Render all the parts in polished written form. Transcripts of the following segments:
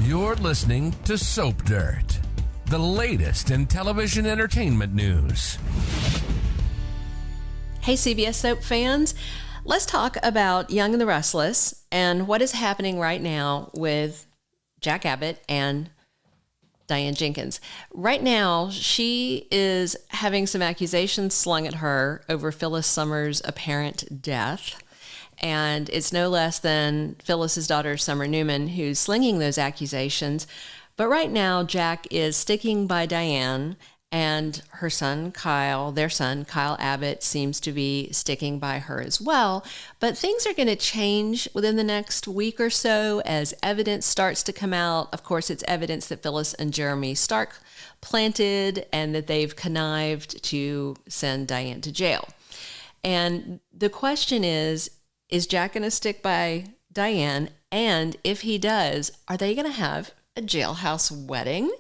You're listening to Soap Dirt, the latest in television entertainment news. Hey, CBS Soap fans. Let's talk about Young and the Restless and what is happening right now with Jack Abbott and Diane Jenkins. Right now, she is having some accusations slung at her over Phyllis Summers' apparent death. And it's no less than Phyllis's daughter, Summer Newman, who's slinging those accusations. But right now, Jack is sticking by Diane, and her son, Kyle, their son, Kyle Abbott, seems to be sticking by her as well. But things are going to change within the next week or so as evidence starts to come out. Of course, it's evidence that Phyllis and Jeremy Stark planted and that they've connived to send Diane to jail. And the question is Jack going to stick by Diane? And if he does, are they going to have a jailhouse wedding?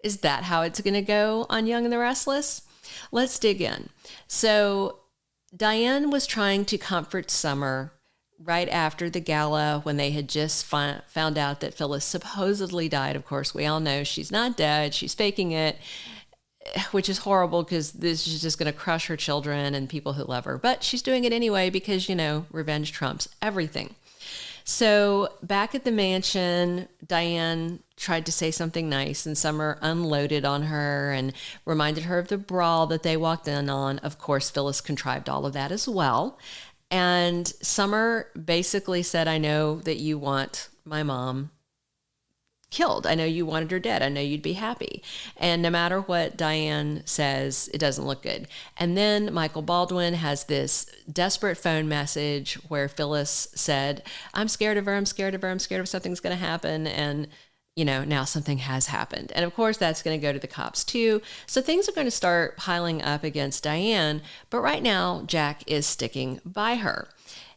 Is that how it's going to go on Young and the Restless? Let's dig in. So Diane was trying to comfort Summer right after the gala when they had just found out that Phyllis supposedly died. Of course, we all know she's not dead. She's faking it, which is horrible because this is just going to crush her children and people who love her. But she's doing it anyway because, revenge trumps everything. So back at the mansion, Diane tried to say something nice, and Summer unloaded on her and reminded her of the brawl that they walked in on. Of course, Phyllis contrived all of that as well. And Summer basically said, I know that you want my mom killed. I know you wanted her dead. I know you'd be happy. And no matter what Diane says, it doesn't look good. And then Michael Baldwin has this desperate phone message where Phyllis said, I'm scared of her. I'm scared of her. I'm scared of something's going to happen. And, now something has happened. And of course, that's going to go to the cops too. So things are going to start piling up against Diane. But right now, Jack is sticking by her.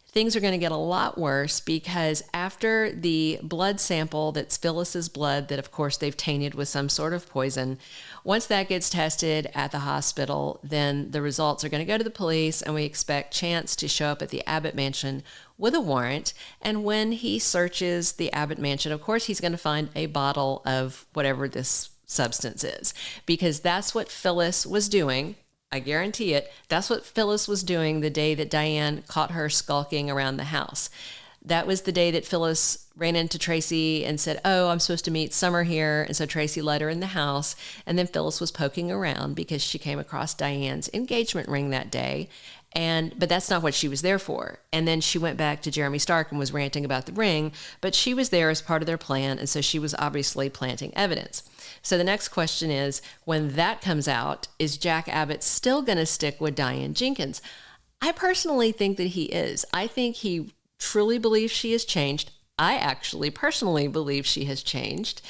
Things are going to get a lot worse because after the blood sample that's Phyllis's blood that, of course, they've tainted with some sort of poison, once that gets tested at the hospital, then the results are going to go to the police, and we expect Chance to show up at the Abbott mansion with a warrant. And when he searches the Abbott mansion, of course, he's going to find a bottle of whatever this substance is, because that's what Phyllis was doing. I guarantee it. That's what Phyllis was doing the day that Diane caught her skulking around the house. That was the day that Phyllis ran into Tracy and said, oh, I'm supposed to meet Summer here. And so Tracy let her in the house. And then Phyllis was poking around because she came across Diane's engagement ring that day. But that's not what she was there for. And then she went back to Jeremy Stark and was ranting about the ring, but she was there as part of their plan. And so she was obviously planting evidence. So the next question is, when that comes out, is Jack Abbott still going to stick with Diane Jenkins? I personally think that he is. I think he truly believes she has changed. I actually personally believe she has changed.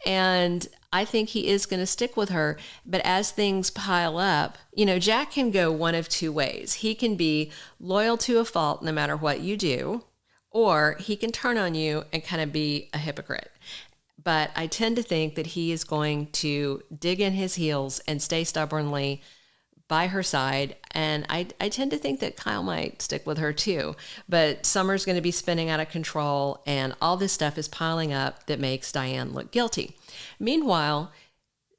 And I think he is going to stick with her. But as things pile up, Jack can go one of two ways. He can be loyal to a fault no matter what you do, or he can turn on you and kind of be a hypocrite. But I tend to think that he is going to dig in his heels and stay stubbornly by her side. And I tend to think that Kyle might stick with her too. But Summer's going to be spinning out of control, and all this stuff is piling up that makes Diane look guilty. Meanwhile,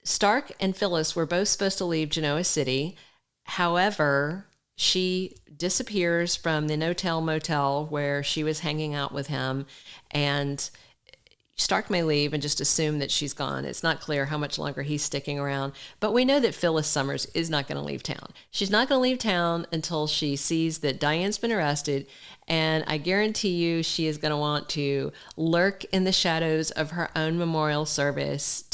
Stark and Phyllis were both supposed to leave Genoa City. However, she disappears from the no-tell motel where she was hanging out with him, and Stark may leave and just assume that she's gone. It's not clear how much longer he's sticking around, but we know that Phyllis Summers is not going to leave town. She's not going to leave town until she sees that Diane's been arrested, and I guarantee you she is going to want to lurk in the shadows of her own memorial service.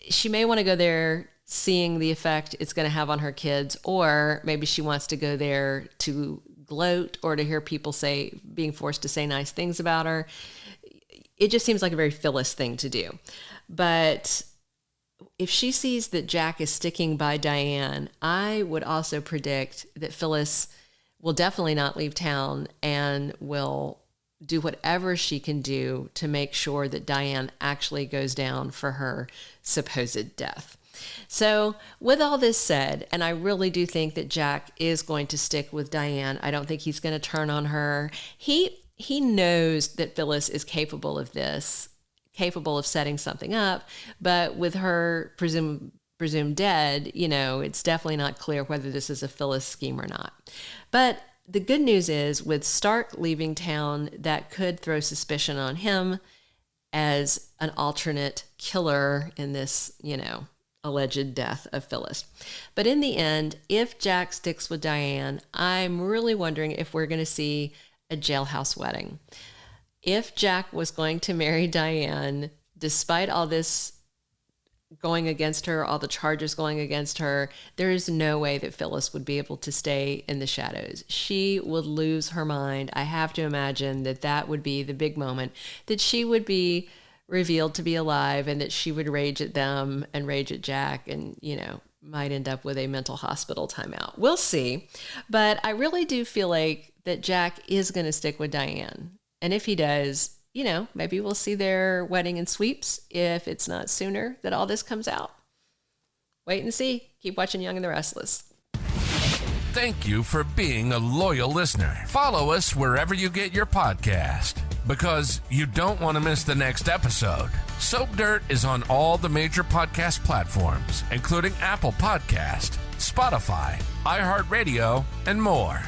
She may want to go there seeing the effect it's going to have on her kids, or maybe she wants to go there to gloat or to hear people being forced to say nice things about her. It just seems like a very Phyllis thing to do. But if she sees that Jack is sticking by Diane, I would also predict that Phyllis will definitely not leave town and will do whatever she can do to make sure that Diane actually goes down for her supposed death. So with all this said, and I really do think that Jack is going to stick with Diane. I don't think he's going to turn on her. He knows that Phyllis is capable of this. capable of setting something up. But with her presumed dead, it's definitely not clear whether this is a Phyllis scheme or not. But the good news is, with Stark leaving town, that could throw suspicion on him as an alternate killer in this, alleged death of Phyllis. But in the end, if Jack sticks with Diane, I'm really wondering if we're going to see a jailhouse wedding. If Jack was going to marry Diane, despite all this going against her, all the charges going against her, there is no way that Phyllis would be able to stay in the shadows. She would lose her mind. I have to imagine that would be the big moment, that she would be revealed to be alive and that she would rage at them and rage at Jack and, might end up with a mental hospital timeout. We'll see. But I really do feel like that Jack is going to stick with Diane. And if he does, maybe we'll see their wedding in sweeps if it's not sooner that all this comes out. Wait and see. Keep watching Young and the Restless. Thank you for being a loyal listener. Follow us wherever you get your podcast, because you don't want to miss the next episode. Soap Dirt is on all the major podcast platforms, including Apple Podcast, Spotify, iHeartRadio, and more.